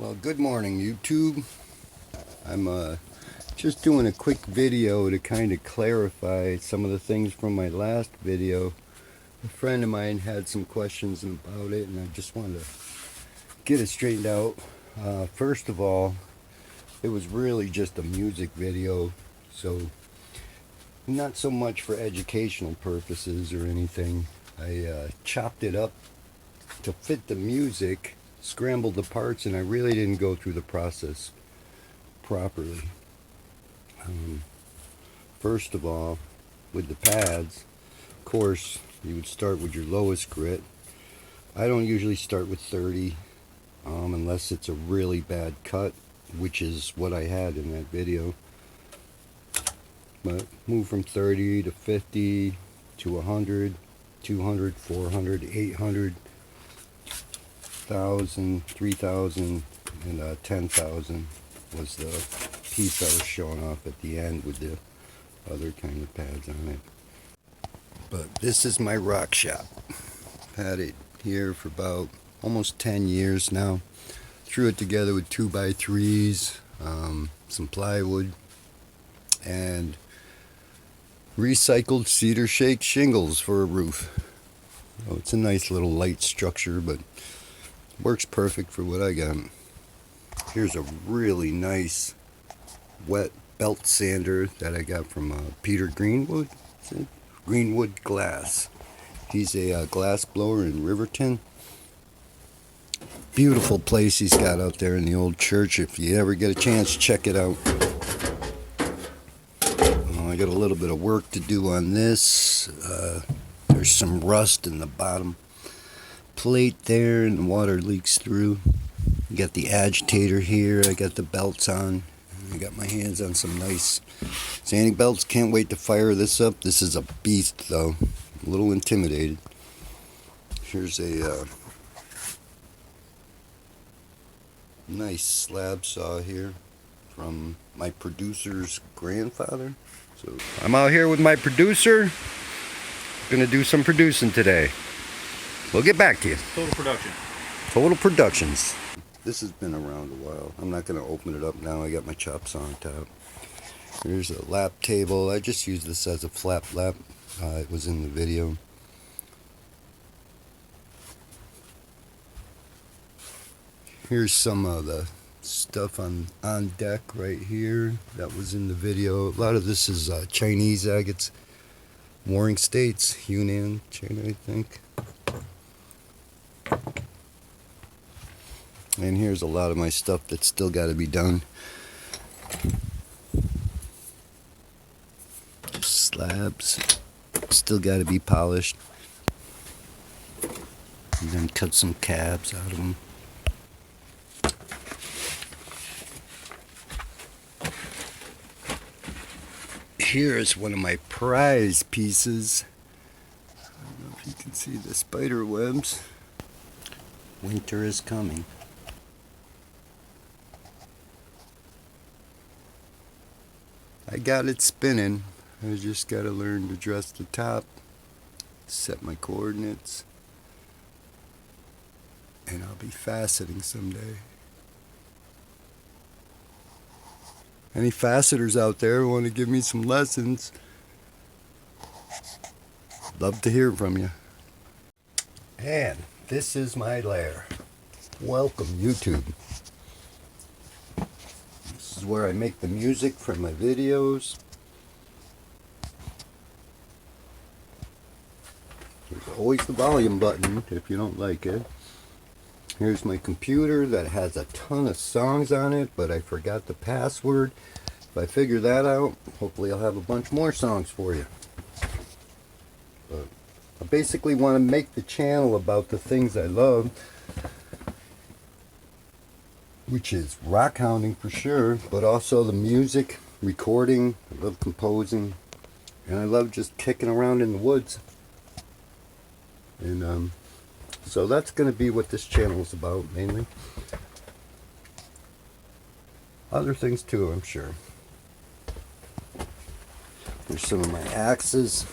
Well, good morning, YouTube. I'm just doing a quick video to kind of clarify some of the things from my last video. A friend of mine had some questions about it, and I just wanted to get it straightened out. First of all, it was really just a music video, so not so much for educational purposes or anything. I chopped it up to fit the music, scrambled the parts, and I really didn't go through the process properly. First of all, with the pads, of course, you would start with your lowest grit. I don't usually start with 30 unless it's a really bad cut, which is what I had in that video. But move from 30 to 50 to 100, 200, 400, 800, 1,000, 3,000, and 10,000 was the piece I was showing off at the end with the other kind of pads on it. But this is my rock shop. I've had it here for about almost 10 years now. Threw it together with 2x3s, some plywood, and recycled cedar shake shingles for a roof. Oh, it's a nice little light structure, but works perfect for what I got. Here's a really nice wet belt sander that I got from Peter Greenwood. Greenwood Glass. He's a glass blower in Riverton. Beautiful place he's got out there in the old church. If you ever get a chance, check it out. I got a little bit of work to do on this. There's some rust in the bottom plate there, and the water leaks through. You got the agitator here. I got the belts on. I got my hands on some nice sanding belts. Can't wait to fire this up. This is a beast, though. A little intimidated. Here's a nice slab saw here from my producer's grandfather. So I'm out here with my producer. Gonna do some producing today. We'll get back to you. Total production. Total Productions. This has been around a while. I'm not gonna open it up now. I got my chops on top. Here's a lap table. I just used this as a flap lap. It was in the video. Here's some of the stuff on deck right here that was in the video. A lot of this is Chinese agates. Warring States, Yunnan, China, I think. And here's a lot of my stuff that's still got to be done. Slabs, still got to be polished. And then cut some cabs out of them. Here is one of my prize pieces. I don't know if you can see the spider webs. Winter is coming. I got it spinning. I just got to learn to dress the top, set my coordinates, and I'll be faceting someday. Any faceters out there who want to give me some lessons? Love to hear from you. And this is my lair. Welcome, YouTube. This is where I make the music for my videos. There's always the volume button if you don't like it. Here's my computer that has a ton of songs on it, but I forgot the password. If I figure that out, hopefully I'll have a bunch more songs for you. But I basically want to make the channel about the things I love, which is rock hounding for sure, but also the music, recording. I love composing, and I love just kicking around in the woods. And so that's going to be what this channel is about, mainly. Other things too, I'm sure. Here's some of my axes.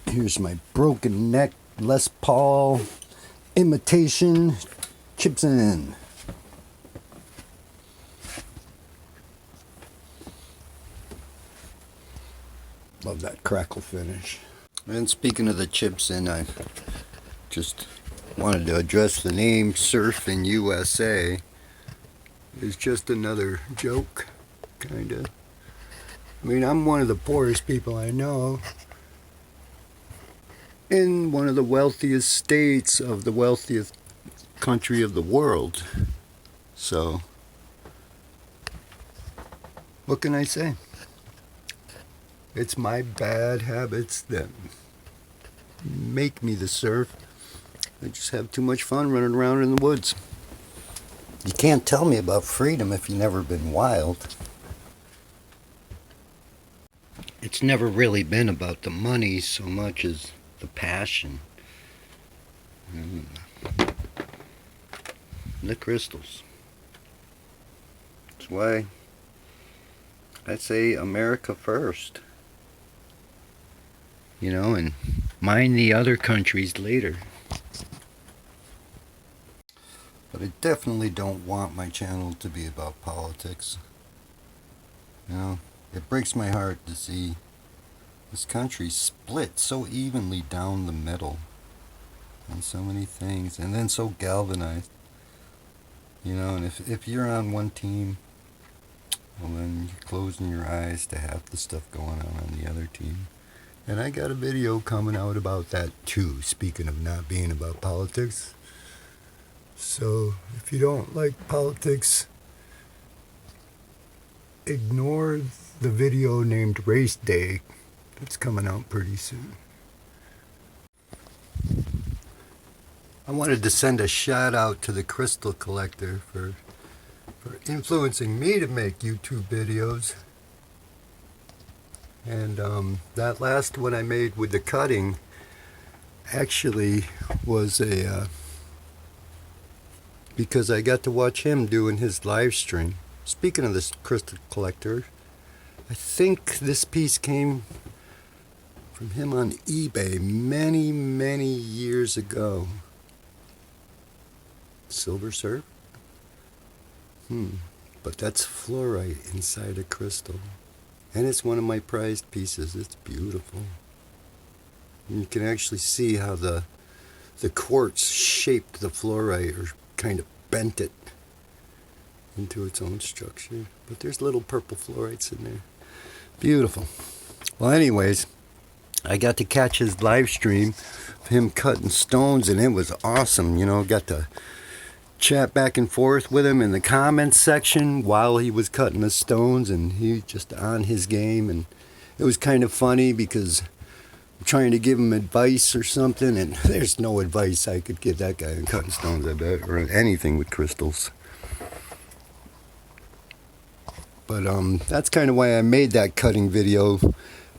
Here's my broken neck Les Paul imitation Gibson. Love that crackle finish. And speaking of the chips in, I just wanted to address the name Surf in USA is just another joke, kinda. I mean, I'm one of the poorest people I know in one of the wealthiest states of the wealthiest country of the world. So, what can I say? It's my bad habits that make me the surf. I just have too much fun running around in the woods. You can't tell me about freedom if you've never been wild. It's never really been about the money so much as the passion. The crystals. That's why I say America first. You know, and mind the other countries later. But I definitely don't want my channel to be about politics. You know, it breaks my heart to see this country split so evenly down the middle on so many things, and then so galvanized. You know, and if you're on one team, well, then you're closing your eyes to half the stuff going on the other team. And I got a video coming out about that too, speaking of not being about politics. So if you don't like politics, ignore the video named Race Day. It's coming out pretty soon. I wanted to send a shout out to the Crystal Collector for influencing me to make YouTube videos. And that last one I made with the cutting actually was because I got to watch him doing his live stream. Speaking of this Crystal Collector, I think this piece came from him on eBay many, many years ago. Silver surf? But that's fluorite inside a crystal. And it's one of my prized pieces. It's beautiful. And you can actually see how the quartz shaped the fluorite, or kind of bent it into its own structure. But there's little purple fluorites in there. Beautiful. Well, anyways, I got to catch his live stream of him cutting stones, and it was awesome. You know, got to chat back and forth with him in the comments section while he was cutting the stones, and he just on his game. And it was kind of funny because I'm trying to give him advice or something, and there's no advice I could give that guy on cutting stones, I bet, or anything with crystals. But that's kind of why I made that cutting video.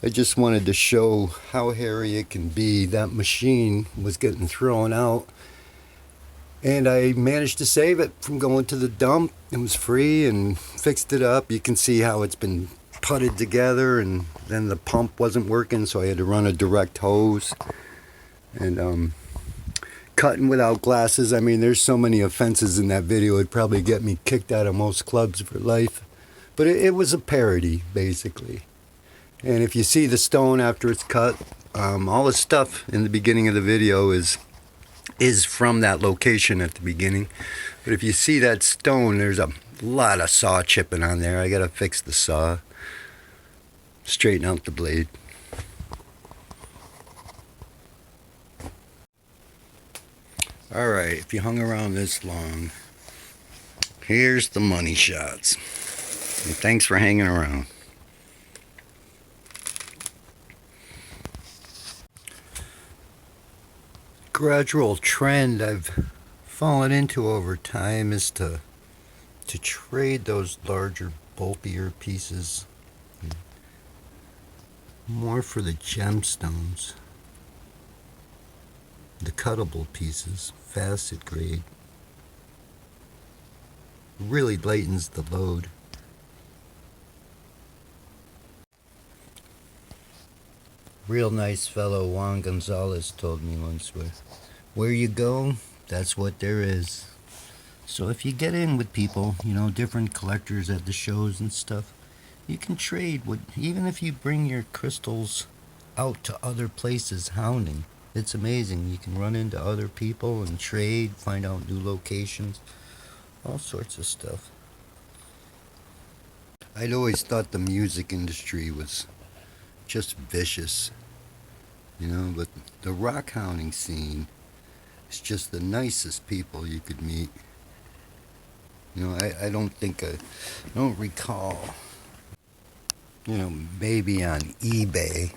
I just wanted to show how hairy it can be. That machine was getting thrown out, and I managed to save it from going to the dump. It was free, and fixed it up. You can see how it's been putted together, and then the pump wasn't working, so I had to run a direct hose. And cutting without glasses, I mean, there's so many offenses in that video, it'd probably get me kicked out of most clubs for life. But it was a parody, basically. And if you see the stone after it's cut, all the stuff in the beginning of the video is from that location at the beginning. But if you see that stone, there's a lot of saw chipping on there. I gotta fix the saw, straighten out the blade. Alright, if you hung around this long, here's the money shots. And thanks for hanging around. Gradual trend I've fallen into over time is to trade those larger, bulkier pieces more for the gemstones, the cuttable pieces, facet grade. Really lightens the load. Real nice fellow Juan Gonzalez told me once, where you go, that's what there is. So if you get in with people, you know, different collectors at the shows and stuff, You can trade with, even if you bring your crystals out to other places hounding. It's amazing. You can run into other people and trade, find out new locations, all sorts of stuff. I'd always thought the music industry was just vicious, but the rock hounding scene is just the nicest people you could meet. I don't recall, maybe on eBay,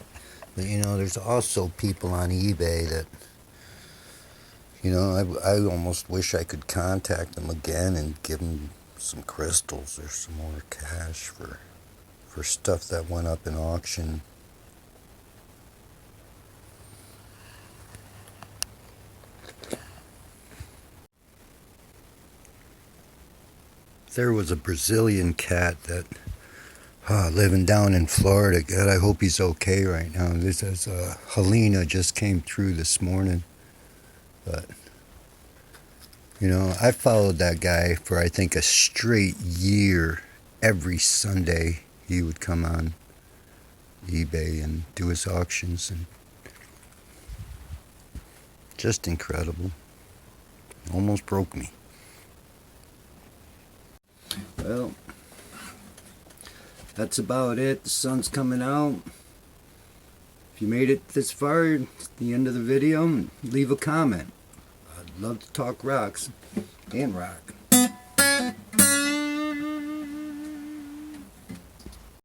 but there's also people on eBay that, I almost wish I could contact them again and give them some crystals or some more cash for stuff that went up in auction. There was a Brazilian cat that living down in Florida. God, I hope he's okay right now. This is Helena just came through this morning, but I followed that guy for I think a straight year. Every Sunday he would come on eBay and do his auctions, and just incredible. Almost broke me. Well, that's about it. The sun's coming out. If you made it this far, it's the end of the video, leave a comment. I'd love to talk rocks and rock.